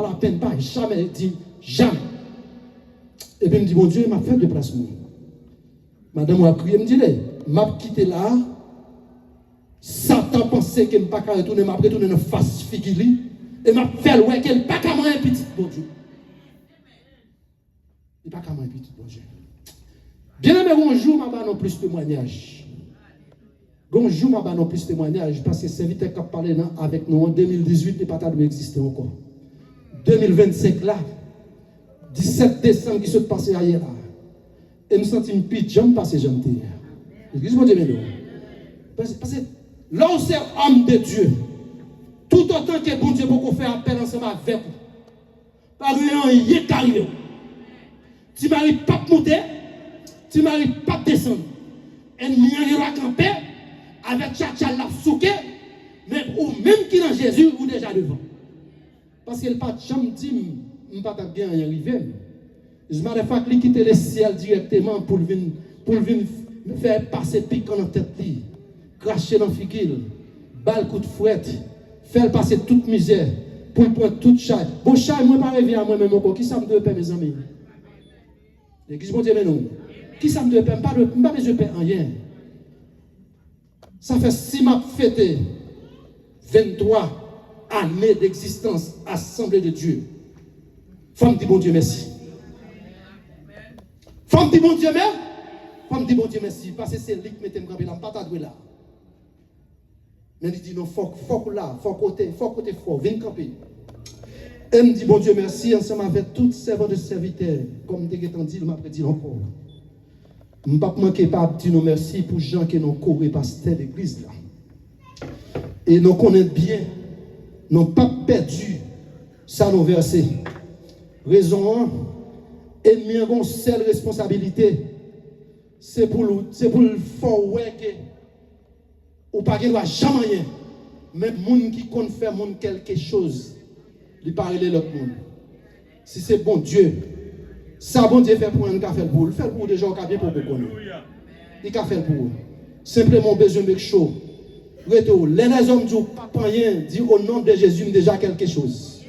à peine pas, jamais, dit jamais. Et puis il me dit, bon Dieu, il m'a fait déplacement. Madame a crié, me dit, m'a quitté là. Satan pensait qu'il ne pas qu'à retourner, m'a retourné dans face figili. Et m'a fait ouais qu'elle pas qu'à manger petit, bon Dieu. Il pas qu'à manger petit, bon Dieu. Bien aimé, bonjour, m'a pas non plus témoignage. Bonjour, m'a pas non plus témoignage, parce que c'est vite qui a parlé avec nous en 2018, il n'est pas exister encore. 2025 là, 17 décembre qui se passe hier là. Et me sens une petite jambe passer jambe hier. Excuse-moi Dieu maintenant. Parce que là où c'est homme de Dieu, tout autant que bon Dieu peut faire appel ensemble avec vous. Pas rien y est arrivé. Tu m'arrives pas monter, tu m'arrives pas descendre. Et nous y camper avec tchatcha la souké, mais ou même qui dans Jésus ou déjà devant. Parce que le pas jamais dit pas bien arriver. Je m'arrête pas de quitter le ciel directement pour venir faire passer pique dans la tête, cracher dans la figure, balle coup de fouette, faire passer toute misère, pour prendre toute chair. Bon, chair, moi, pas rêver à moi-même encore. Qui ça me doit payer, mes amis? L'église, bon Dieu, mais non. Qui ça me doit payer? Pas besoin de payer rien. Ça fait 6 mois fêté, 23 années d'existence, assemblée de Dieu. Femme dit bon Dieu, merci. Femme dit bon Dieu, merci. Femme dit bon Dieu, merci. Parce que c'est lui qui mette me là, pas ta doué là. Mais il dit non, faut là, faut côté, viens camper. Elle me dit bon Dieu, merci, ensemble avec toutes servantes de serviteurs, comme tu as dit, il m'a prédit encore. Je ne peux pas manquer pas dire non merci pour les gens qui n'ont couru pasteur l'église là. Et nous connaissons bien, nous n'avons pas perdu ça nous verser. Raison 1, ennemi a une seule responsabilité, c'est pour le faire ouais que ou pas qu'il ne va jamais rien. Même les gens qui comptent faire quelque chose, ils parlent de l'autre monde. Si c'est bon Dieu, ça bon Dieu fait pour un café pour le faire pour des gens qui ont bien pour beaucoup. Il a fait pour simplement besoin de chaud. Les hommes disent pas rien, disent au nom de Jésus déjà quelque chose.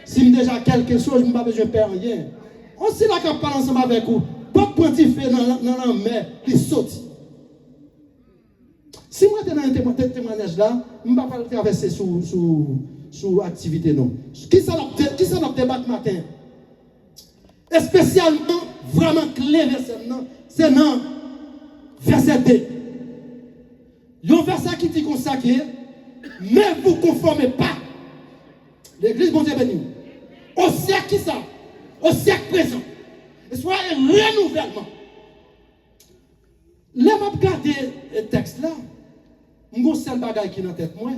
Si déjà quelque chose, je n'ai pas besoin de faire rien. On sait là qu'on parle ensemble avec vous. Pas de fait dans la mer, il saute. Si moi je suis dans un témoignage là, je ne vais pas le traverser sous activité non. Qui ça notre débat matin? Et spécialement, vraiment clé verset non, c'est non, verset 2. Il y a un verset qui dit comme ça que ne vous conformez pas. L'église, bon Dieu béni. Au siècle qui ça? Au siècle présent. Et soit un renouvellement. Là, je vais regarder le texte là. Je vais seul bagage qui est dans la tête moi.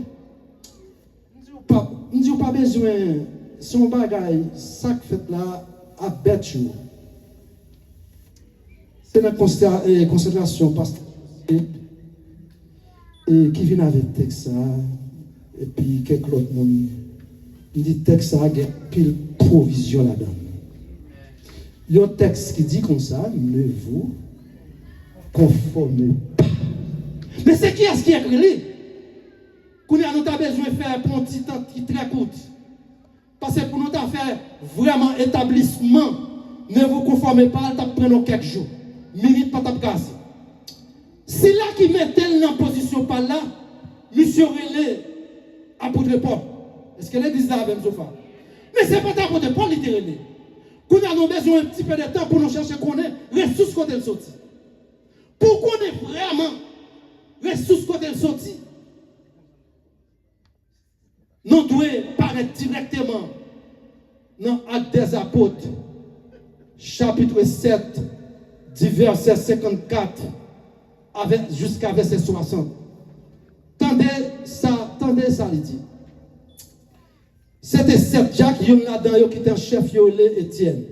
Je ne dis pas besoin son bagage, ça que fait là, à bête. C'est une considération pasteur et qui vient avec le texte ça. Et puis quelques autres monde. Il dit texte ça a pile provision là-dedans. Il y a un texte qui dit comme ça, ne vous conformez pas. Mais c'est qui est-ce qui écrit lui? Qu'on a besoin de faire pour un petit temps qui très court. Parce que pour nous faire vraiment établissement, ne vous conformez pas, ça prend quelques jours. Minute pas de casse. C'est là qui met elle en position par là, monsieur relais apôtre Paul. Est-ce qu'elle dit ça avec Sofa? Mais c'est pas apôtre Paul littéralement. Qu'on a besoin un petit peu de temps pour nous chercher qu'on est ressources quand elle sortit. Pour qu'on ait vraiment ressources quand elle sortit. Nous devons paraître directement dans Actes des Apôtres, chapitre 7, du verset 54 jusqu'à verset 60. Tendez ça, il dit. C'était 7 Jacques, il y en a là-dedans qui était un chef, Étienne.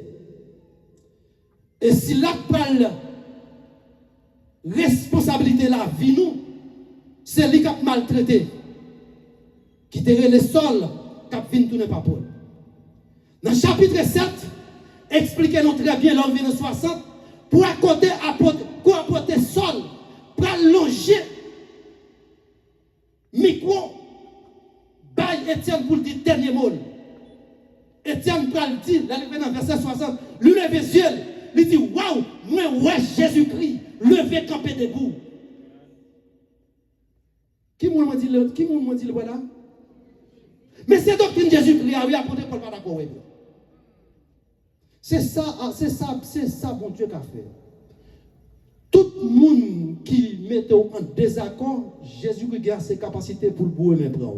Et si la parle responsabilité de la vie, nous, c'est lui qui a maltraité. Qui était le sol qui a fini tourner par Paul. Dans le chapitre 7, expliquez-nous très bien l'homme vient de 60 pour accorder sol, pour allonger micro, bail Étienne pour le dernier mot. Et Étienne pral dit, là, il dans verset 60, lui lève les yeux, il dit, waouh, moi, ouais, Jésus-Christ, levé, campé debout. Qui m'a dit le voilà? Mais c'est doctrine Jésus-Christ, oui, apôtre Paul pas d'accord. C'est ça, bon Dieu qu'a fait. Tout le monde qui mettait en désaccord, Jésus-Christ a ses capacités pour le bouer mes bras.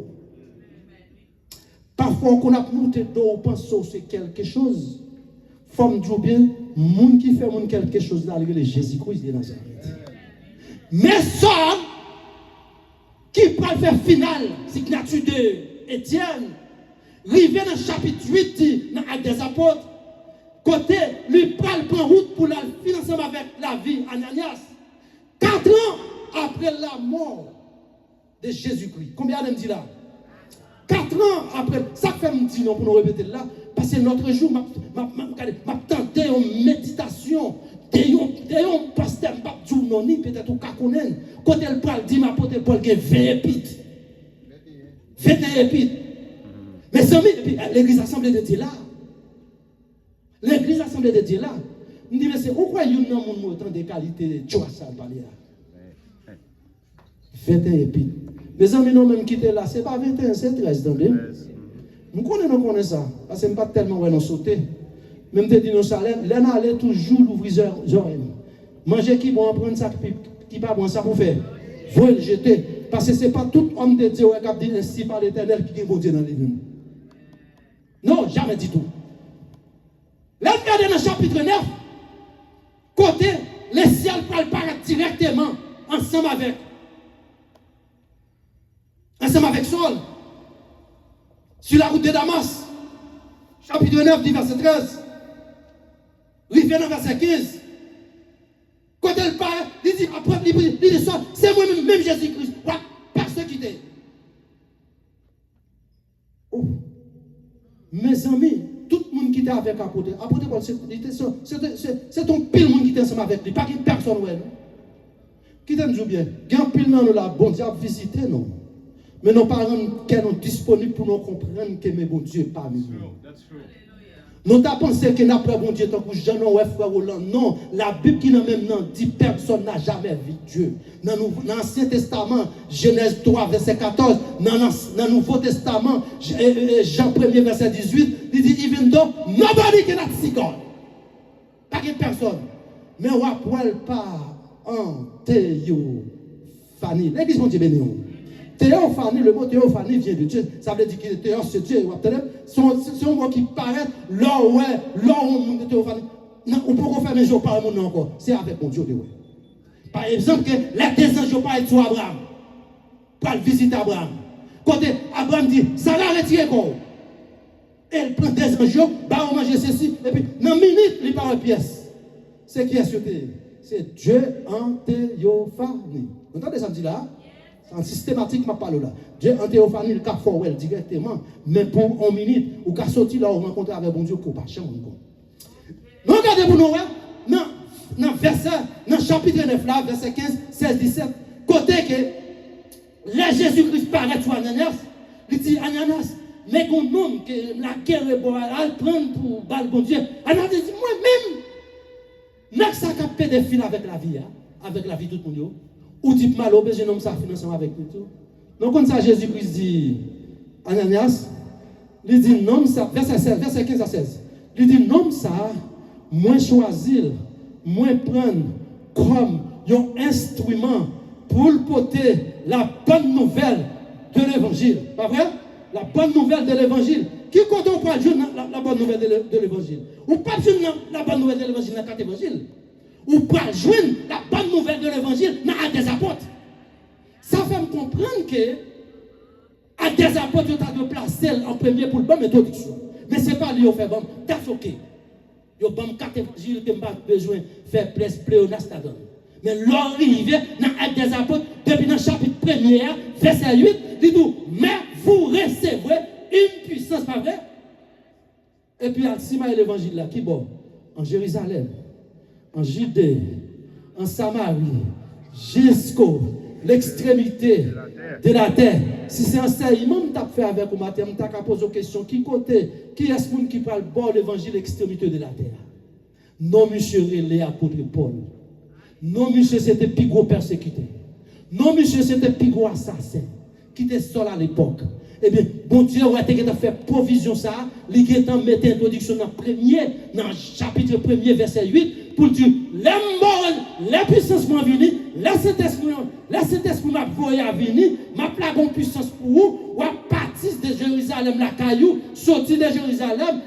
Parfois, qu'on a monté d'eau, on pense que c'est quelque chose. Femme dit bien, monde qui fait quelque chose là, c'est Jésus-Christ de Nazareth. Mais ça, qui peut faire final, signature de Étienne, arrivé dans le chapitre 8 dans Actes des Apôtres, côté, lui prend route pour la financer avec la vie, Ananias. 4 ans après la mort de Jésus-Christ. Combien on dit là? 4 ans après, ça fait me dire non pour nous répéter là, parce que notre jour, m'a tenté une méditation, d'ailleurs, pasteur, m'a dit non, peut-être au Kakonen, quand elle parle, dit ma pote, Paul, qui est 20 épîtres. 21 épîtres. Mais amis, l'église assemblée de Dieu là, l'église assemblée de Dieu là, me dit, mais c'est pourquoi il y a autant de qualités, tu vois ça, parler là. 21 épîtres. Mes amis, nous même quitté là, ce n'est pas 21, c'est 13 dans les. Nous connaissons ça, parce que je ne pas tellement nous sauter. Même te dit nos salaires, là, on allait toujours l'ouvrir les oreilles. Manger qui bon, prendre ça, qui pas bon, ça pour faire. Vous le jeter. Parce que ce n'est pas tout homme de Dieu qui a dit ainsi par l'Éternel qui est bon Dieu dans les lignes. Non, jamais dit tout. Là, regardez dans le chapitre 9, côté, les ciels parlent directement ensemble avec Saul. Sur la route de Damas, chapitre 9, verset 13. Il vient dans verset 15. Quand elle parle, il dit, après, il dit, c'est moi-même, même Jésus-Christ, persécuté. Oh, mes amis, tout le monde qui était avec apôtre Paul, c'est ton pile monde qui était ensemble avec lui, pas qu'une personne, ouais. Qui t'aime bien? Il y a un pile dans nous là, bon Dieu a visité, non? Mais nos parents qui sont disponibles pour nous comprendre que mes bon Dieu n'est pas nous. Nous avons pensé que n'a pas bon Dieu tant que Jean ou frère Roland. Non, la Bible qui n'a même dit personne n'a jamais vu Dieu. Dans l'Ancien Testament, Genèse 3, verset 14, dans le Nouveau Testament, Jean 1er, verset 18, il dit, even though nobody cannot see God. Pas de personne. Mais on ne peut pas en théophanie. L'église, mon Dieu béni. Théophanie, le mot théophanie vient de Dieu. Ça veut dire que théos, c'est Dieu. C'est un mot qui paraît, là où on de théophanie. On peut faire un jour par le monde encore. C'est avec mon Dieu. Par exemple, que les deux anges pas être sur Abraham. Pour visiter Abraham. Quand Abraham dit, ça va retirer quoi? Elle prend des anges, va manger ceci, et puis, dans une minute, il part en pièce. C'est qui est sur terre? C'est Dieu en théophanie. Vous entendez ça me dit là? En systématique, je parle là. Dieu en théophanie, le cas forwell directement. Mais pour 1 minute, ou qu'à sortir là, on rencontre avec bon Dieu pour pas changer. Nous regardez pour nous, dans le chapitre 9 là, verset 15, 16, 17, côté que là Jésus-Christ paraît sur Ananias, il dit Ananias, mais qu'on nomme que la guerre est bonne, elle prend pour balle bon Dieu. Ananias dit moi-même, n'a ça capé des fils avec la vie de tout le monde. Ou dit mal, au besoin de ça financement avec nous. Donc, comme ça, Jésus-Christ dit, Ananias, il dit, non, ça, verset 15 à 16. Il dit, non, ça, moi choisir, moi prendre comme un instrument pour porter la bonne nouvelle de l'évangile. Pas vrai? La bonne nouvelle de l'évangile. Qui compte on pas la bonne nouvelle de l'évangile? Ou pas la bonne nouvelle de l'évangile dans 4 évangiles? Ou pas joindre la bonne nouvelle de l'évangile dans Actes des Apôtres. Ça fait me comprendre que Actes des Apôtres, tu as de placer en premier pour le bonne introduction. Mais ce n'est pas lui qui fait bon. That's ok. Il y a 4 évangiles que je n'ai pas besoin de faire pléonasme. Mais l'arrivée dans Actes des Apôtres, depuis dans le chapitre 1er, verset 8, il dit mais vous recevrez une puissance, pas vrai? Et puis, à l'évangile là, qui bon? En Jérusalem, en Judée, en Samarie, jusqu'à l'extrémité de la terre. Si c'est un enseignement que tu as fait avec vous matin, tu as posé une question. Qui côté, qui est-ce qui parle bon l'évangile extrémité de la terre? Non, monsieur, les apôtres Paul. Non, monsieur, c'était plus gros persécuté. Non, monsieur, c'était plus gros assassin. Qui était seul à l'époque. Eh bien, bon Dieu aurait fait provision ça, il a mis introduction dans le chapitre 1er, verset 8, pour dire, les puissances vont venir, la Saint-Esprit m'a voyé à venir, m'a plagué une puissance pour vous, ou à partir de Jérusalem, la caillou, sortir de Jérusalem,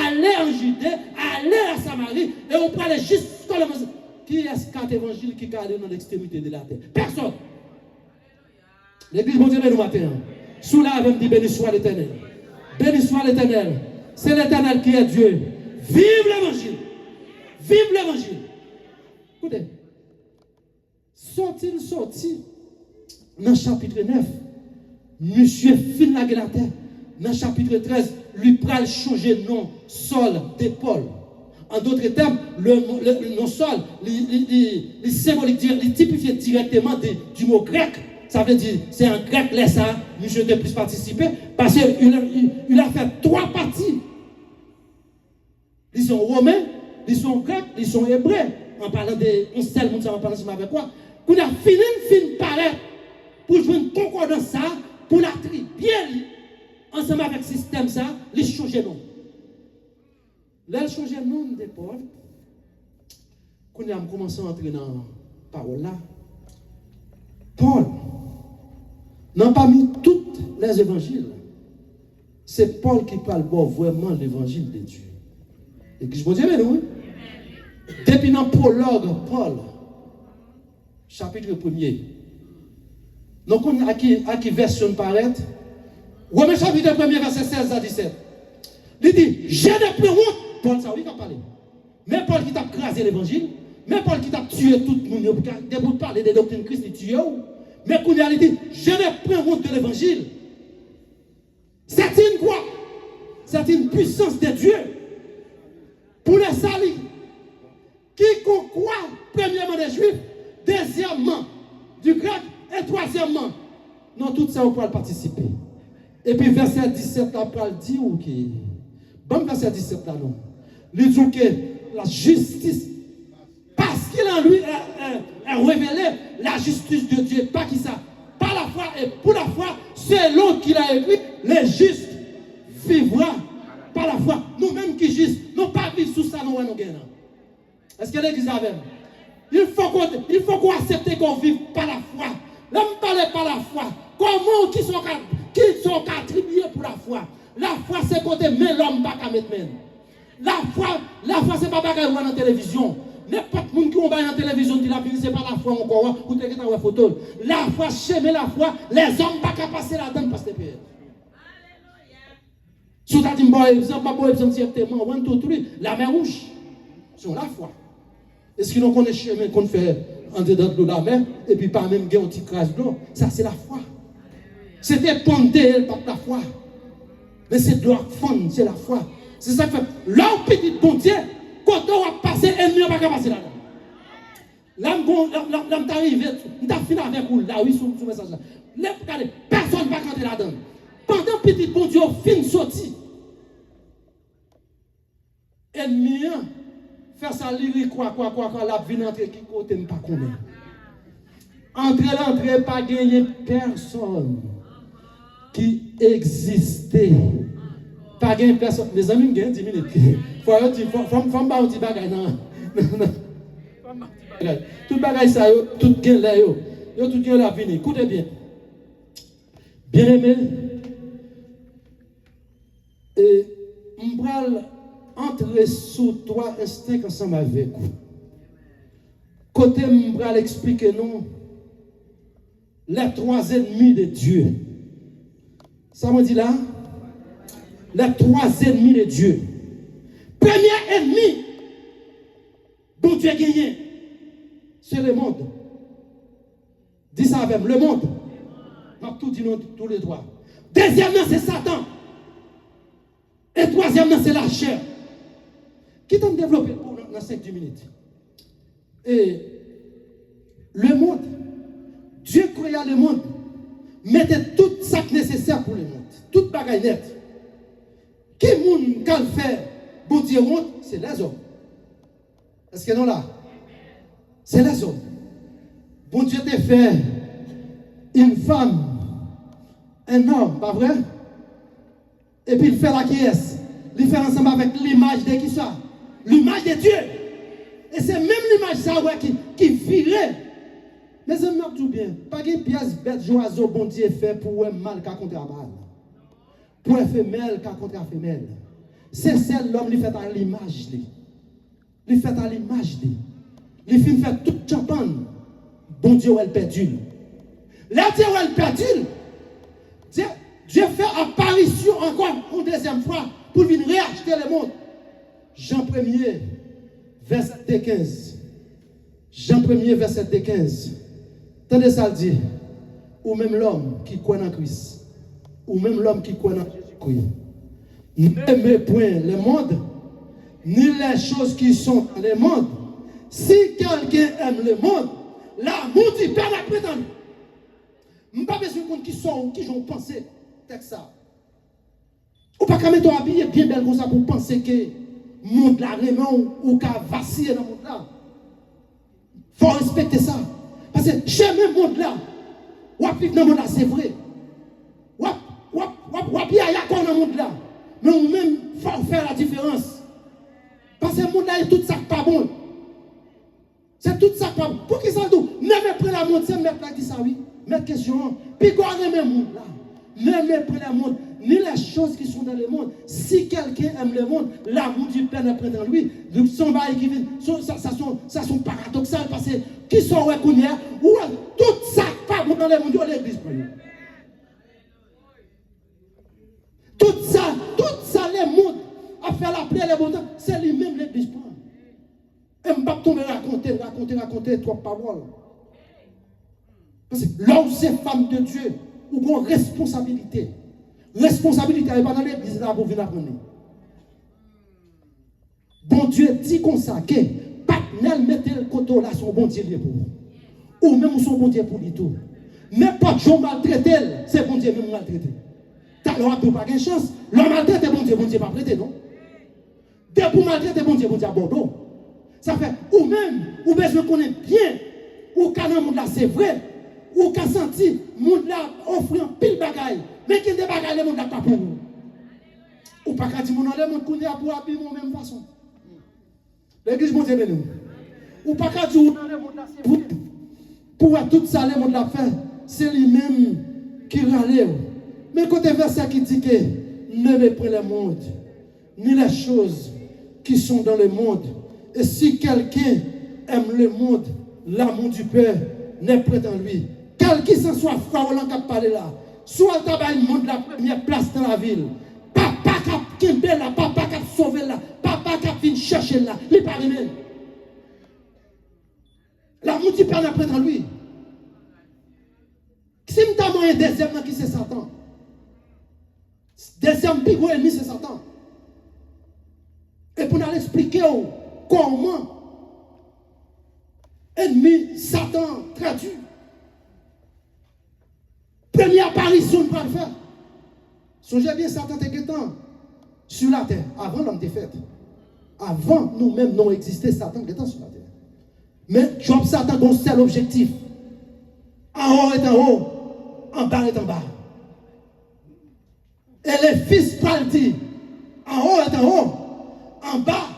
aller en Judée, aller à Samarie, et on prend jusqu'à la maison. Qui est-ce qui a l'évangile qui est allé dans l'extrémité de la terre? Personne. L'église, bon Dieu, nous matin. Sous là, elle me dit, béni soit l'Éternel. Béni soit l'Éternel. C'est l'Éternel qui est Dieu. Vive l'Évangile. Vive l'Évangile. Écoutez. Sorti. Dans le chapitre 9. Monsieur fin la terre. Dans le chapitre 13, lui pral changer nom, Saul, de Paul. En d'autres termes, le nom Saul, il symbolique, il typifie directement du mot grec. Ça veut dire, c'est un grec, laisse ça, monsieur de plus participer, parce qu'il a fait 3 parties. Ils sont romains, ils sont grecs, ils sont hébreux. En parlant de, on sait le monde, ça va parler avec quoi. Qu'on a fini paraître pour jouer une concordance ça, pour la bien ensemble avec le système ça, les changer nom. Là, ils changer nom de Paul. Quand on a commencé à entrer dans la parole là, Paul n'a pas mis tous les évangiles. C'est Paul qui parle vraiment l'évangile de Dieu. Et que je vous dis, oui. Depuis dans le prologue, Paul, chapitre 1er. Donc, on a qui version paraît. Romains chapitre 1er, verset 16 à 17. Il dit, j'ai des plus honte. Paul, ça oui, il a parlé. Mais Paul qui t'a crasé l'évangile, mais Paul qui t'a tué tout le monde, pour parler des doctrines Christ, il tue. Mais qu'on a dit, je ne prends honte de l'évangile. C'est une quoi? C'est une puissance de Dieu. Pour les salis. Quiconque croit, premièrement des Juifs, deuxièmement du grec, et troisièmement. Non, tout ça, on peut participer. Et puis, verset 17, là, Paul dit, ok. Bon, verset 17, là, non. Il dit que la justice, parce qu'il en lui a révélé la justice de Dieu, pas qui ça, par la foi et pour la foi, c'est l'autre qui l'a écrit, les justes vivront par la foi. Nous-mêmes qui justes, nous pas vivre sous ça, nous gagnons. Est-ce que l'église a même? Il faut qu'on accepte qu'on vive par la foi. L'homme parle par la foi. Comment qui sont attribués pour la foi? La foi, c'est côté, mais l'homme pas qu'à mettre même. La foi, c'est pas bagarre dans la télévision. N'importe qui qui va dans la télévision dit la Bible, c'est pas la foi encore, ou t'es dans la photo. La foi, chez la foi, les hommes pas qu'à passer là-dedans parce que c'est pire. Si tu as dit, bon exemple, directement, one, two, three, la mer rouge, c'est la foi. Est-ce qu'ils nous connaissent chemin qu'on fait en dedans de la mer, et puis par même un petit crash de l'eau? Ça, c'est la foi. C'était pondé, pas la foi. Mais c'est de la foi, c'est la foi. C'est ça que fait. Là, petit bon Dieu, quand on va passer, ennemi n'a pas passer là-dedans. Là, on t'arrive, on t'a fini avec vous, là, oui, sur message là. Personne ne va rentrer là-dedans. Pendant petit bon Dieu, fin sorti. Ennemi, faire ça, lire, quoi, la vie entre qui côté, pas combien. Entrer, pas gagner personne qui existait. Pas gagner personne. Les amis, gagnent 10 minutes. Faut pas dire bagaille, non. Tout bagaille, ça, tout gagne là, tout gagne la vie. Écoutez bien. Bien aimé. Et on va entrer sous 3 instincts ensemble avec vous. Côté, on va expliquer nous les 3 ennemis de Dieu. Ça me dit là? Les 3 ennemis de Dieu. Premier ennemi dont Dieu a gagné, c'est le monde. Dis ça avec le monde. On a tout dit tous les 3. Deuxièmement, c'est Satan. Et troisièmement, c'est la chair. Qui t'ont développé dans 5-10 minutes. Et le monde, Dieu créa le monde mettez tout ça nécessaire pour les mondes. Toute bagaille nette. Qui moun qu'elle fait, bon Dieu honte, c'est les hommes. Est-ce que non là? C'est les hommes. Bon Dieu t'a fait une femme, un homme, pas vrai? Et puis il fait la qui est. Il fait ensemble avec l'image de qui ça? L'image de Dieu. Et c'est même l'image ça ouais, qui virait. Mais je me dis bien, pas de pièce bête joyeuse bon Dieu fait pour un mal qu'à contre un mal. Pour un femelle qu'à contre un femelle. C'est celle l'homme qui fait à l'image. Il fait à l'image. Il fait tout champagne. Bon Dieu, elle perdu. Là, Dieu, elle perdu. Dieu fait apparition encore une deuxième fois pour venir réacheter le monde. Jean 1er, verset 15. Jean 1er, verset 15. Tendez ça dit. Ou même l'homme qui croit en Christ. Ou même l'homme qui croit en Jésus-Christ. N'aimez point le monde, ni les choses qui sont dans le monde. Si quelqu'un aime le monde, l'amour du Père n'a pas prétendu. Je n'ai pas besoin de qui sont ou qui ont pensé. Texte ça. Ou pas qu'à mettre habillé bien belle comme ça pour penser que le monde là, ou qu'à vaciller dans le monde là. Il faut respecter ça. Parce que j'aime le monde là. Ou à vivre dans le monde là, c'est vrai. Ou à bien y a dans le monde là. Mais ou même, il faut faire la différence. Parce que le monde là, est tout ça pas bon. C'est tout ça pas bon. Pour qui ça tout? Même après la monde, c'est mettre là qui ça oui. Mettre question. Puis quoi, le monde là? Ne méprenez le monde, ni les choses qui sont dans le monde. Si quelqu'un aime le monde, l'amour du Père n'est pas dans lui. Donc, son bail qui vient, ça sont paradoxal parce que qui sont reconnus, ou tout ça pas bon dans le monde, de l'église. Tout ça, le monde, a fait la plaie, les bons c'est lui-même l'église. Et je ne vais pas tomber raconter trois paroles. Parce que là où c'est femme de Dieu, ou une responsabilité. Responsabilité, elle n'est pas dans l'église là pour venir apprendre. Bon Dieu dit comme ça que Patnel mettez le côté là, son bon Dieu pour vous. Ou même son bon Dieu pour lui tout. N'importe qui maltraité, c'est bon Dieu même maltraité. T'as l'homme pas de chance. L'homme maltraité, bon Dieu pas prêté, non? Dès pour maltraiter, bon Dieu à Bordeaux. Ça fait, ou même, ou besoin qu'on ait bien, ou quand le monde là c'est vrai. Ou qu'a senti, monde là offrir pile bagaille, mais qu'il des bagaille le monde là pas pour vous. Ou pas qu'à dire mon le monde connaît pour habiller de même façon. L'église mon Dieu béni. Ou pas qu'à dire le monde là c'est pour tout ça le monde là fait, c'est lui-même qui râle. Mais côté verset qui dit que ne méprenez le monde, ni les choses qui sont dans le monde. Et si quelqu'un aime le monde, l'amour du Père n'est pas en lui. Quel qui s'en soit frère qui a parlé là, soit le tabac le monde la première place dans la ville. Papa qui a quitté là, papa qui a sauvé là, papa qui a fini chercher là, il n'est pas même. L'amour du Père n'est pas en lui. Si je t'ai un deuxième qui c'est Satan. Deuxième plus gros ennemi c'est Satan. Et pour nous expliquer comment ennemi Satan traduit. Première apparition pour le faire. Songez bien, Satan était temps sur la terre, avant l'homme était fait. Avant nous-mêmes non existé, Satan était sur la terre. Mais Job, Satan a un seul objectif. En haut est en haut, en bas est en bas. Et les fils parlent dit, en haut est en haut, en bas,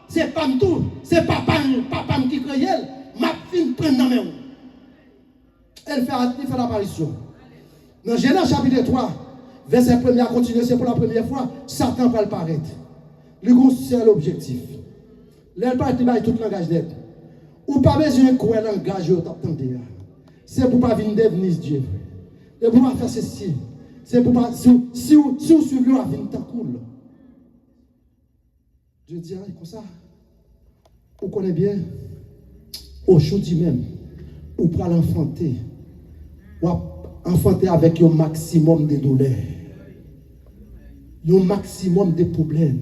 c'est pas tout, c'est papa qui crée, ma fille prend dans mes mains. Elle fait l'apparition. Dans Genèse chapitre 3, verset 1 à continuer, c'est pour la première fois, Satan va le paraître. Le gros c'est l'objectif. L'elle parle de tout le langage net. Ou pas besoin de quoi le langage au t'attendez. C'est pour pas venir devenir Dieu. C'est pour pas faire ceci. C'est pour pas si vous suivez la vie tant cool. Je dis comme ça. Vous connaissez bien aujourd'hui même. Ou pour l'enfanter. Ou enfanter avec un maximum de douleurs. Un maximum de problèmes.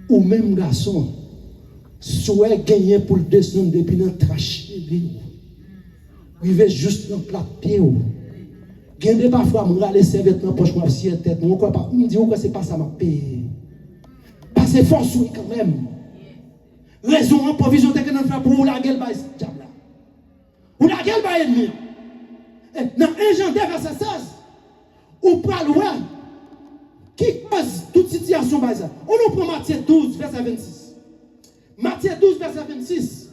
Ou même garçon, soit gagner pour le descendre depuis dans tracher. Arriver juste dans plat pied. Gende parfois, je vais laisser vêtements poche, je vais la tête, je me dis, c'est pas ça, ma paix. Parce que force, oui, quand même. Raison, provision, t'es que nous faisons pour la gueule, diable là. Ou la gueule, ennemi. Dans 1 Jean 2, verset 16, ou pas loin, qui cause toute situation, on nous prend Matthieu 12, verset 26. Matthieu 12, verset 26.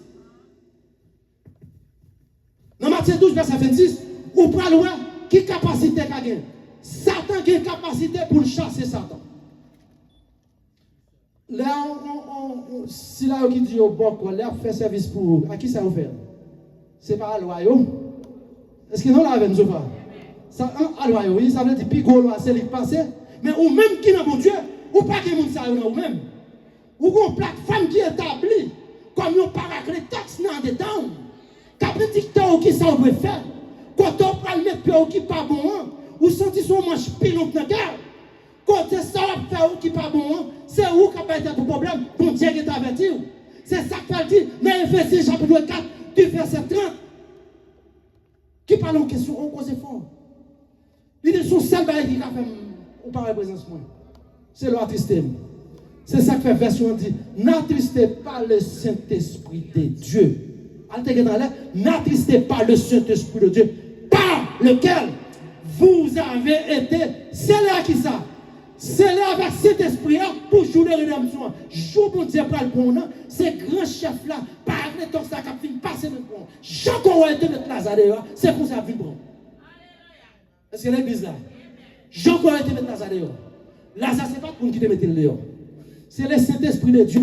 Dans Matthieu 12, verset 26, ou pas loin, qui capacité qu'a gagné? Satan qui a capacité pour chasser Satan. Là, si là, qui dit au bon, là, fait service pour. À qui ça vous fait? C'est pas à loi. Est-ce que non, là, avec nous pas? Ça, à loi, oui, ça veut dire, puis go, loi, c'est le passé. Mais ou même qui n'a mon Dieu, ou pas qui moun ça, ou même. Ou une plateforme qui est établie, comme un paraclétox dans des temps. Quand on dit qui ça on peut faire, quand on prend le mettre qui pas bon, ou senti son manche pilon dans le cœur. Quand ça va faire qui pas bon, c'est où qui va être ton problème, ton Dieu qui t'a averti. C'est ça qu'il dit, dans Éphésiens chapitre 4, du verset 30. Qui parle en question, on cause fort. Il dit son seul bail qui a fait, ou pas la présence moi. C'est l'attrister. C'est ça que fait version dit, n'attristez pas le Saint-Esprit de Dieu. N'attristez pas le Saint-Esprit de Dieu, par lequel vous avez été scellés qui ça. Scellés avec cet esprit pour jouer les rédemptions. Joue bon Dieu pour le c'est grand chef là, par les temps ça qui finit passer le bon. Jean qu'on a été notre Lazare, c'est comme ça vient bon. Est-ce que l'église là? Jean qu'on a été notre Lazare. Lazare c'est pas pour qui te mettre le dehors. C'est le Saint-Esprit de Dieu.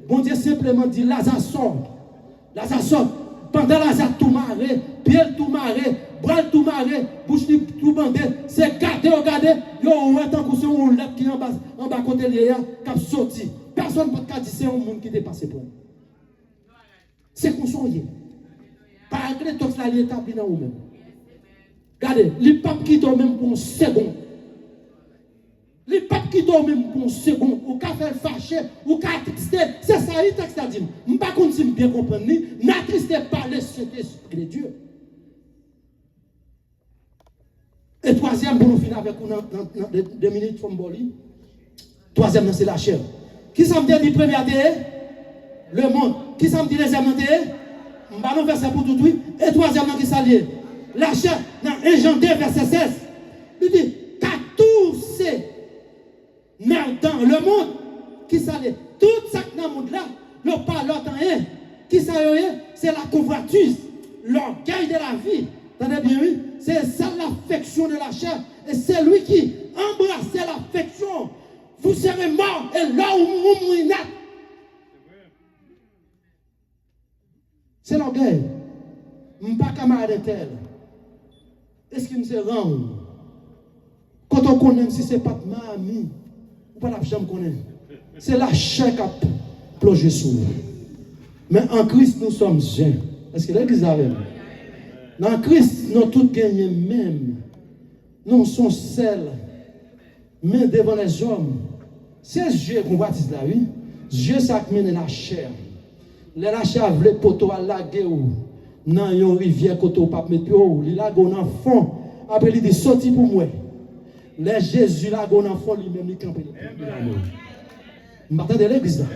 Bon Dieu simplement dit Lazare sort. Lazare sort. Pendant Lazare tout marré, pied tout marré, bras tout marré, bouche tout bandé, c'est regarder, yo ouais tant que c'est un lettre qui en bas côté là qui a sorti. Personne ne peut dire c'est un monde qui dépasse pour. C'est qu'on soit par les tox là établi dans vous-même. Regardez, les papes qui tombent même pour une seconde. Les papes qui tombent même pour une seconde, ou qu'a fait fâcher, ou qu'a tristé, c'est ça, il texte à dire. Je ne sais pas si bien comprendre, n'attristez pas le Saint-Esprit de Dieu. Et troisième, pour nous finir avec dans 2 minutes, Fomboli. Troisième, c'est la chair. Qui ça me dit le premier le monde. Qui ça me dit deuxième je ne vais pas faire ça pour tout de suite. Et troisième, qui s'allie. La chair, dans 1 Jean 2, verset 16. Il dit, car tous ces dans le monde qui s'allait, tout ça dans le monde là, le pas l'autre qui s'allait, c'est la convoitise, l'orgueil de la vie. Entendez bien, oui? C'est ça l'affection de la chair. Et c'est lui qui embrasse l'affection. Vous serez mort et là où vous mourrez. C'est l'orgueil. Je ne suis pas camarade tel. Est-ce qu'il me se rend? Quand on connaît, si ce n'est pas ma amie, pas la jambe connaît. C'est la chair qui a plongé sur nous. Mais en Christ, nous sommes jeunes. Est-ce que l'église a même? Dans Christ, nous tous gagnons même. Nous sommes seuls. Mais devant les hommes, c'est Dieu qu'on baptise là, oui. Dieu s'accumule la chair. La chair veut poteau à laguer ou dans une rivière côté au pape mettre ou il a un enfant. Après il dit sorti pour moi. Les Jésus là un enfant lui-même il campe. Je m'attends de l'église là.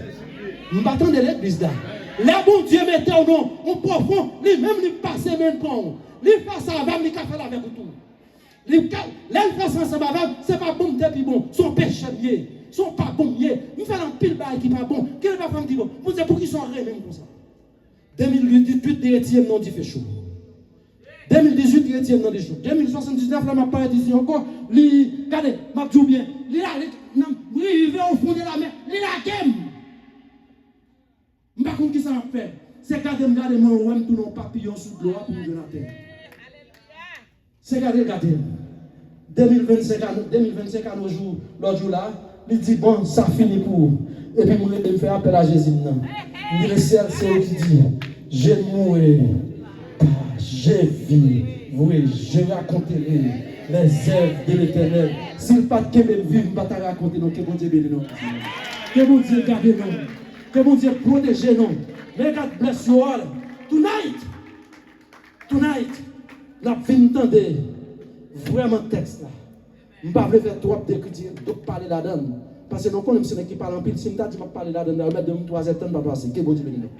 Je m'attends de l'église là. Les bon Dieu mettait au nom, au profond, lui-même il passe même pour. Il fait ça avec lui, il fait avec tout. Les fait ça ensemble avec, c'est pas bon depuis bon, son péché mieux, son pas bon mieux. Il fait un pile bail qui pas bon, qui ne va pas me dire bon. Vous savez pour qui sont rêvés même comme ça. 2018, les étièmes non dit fait chaud. 2018, les étièmes non dit chaud. 2079, là, ma parole ici encore, regardez, m'a dit bien, il a au fond de la mer, il a game. Je ne sais pas qui ça va faire. C'est garder mon roi, tout nos papillons sous l'eau pour nous donner la terre. C'est garder. 2025 à nos jours, l'autre jour là, il dit bon, ça finit pour vous. Et puis, je me fais appel à Jésus. Il dit le ciel, c'est eux qui dit je mourrai, je vis, oui, je raconterai les œuvres de l'éternel. S'il pas de me vivre, je ne vais pas raconter, que bon Dieu bénisse nous. Que bon Dieu garde nous. Que bon Dieu protège nous. May God bless you all. Tonight, nous venons entendre vraiment texte là. Je ne vais pas faire trop d'écriture, donc parler là-dedans. Parce que nous connaissons qui parlent en pile, si je dis que je parle là-dedans, je vais mettre 3 ans, 3 ans, que bon Dieu bénisse.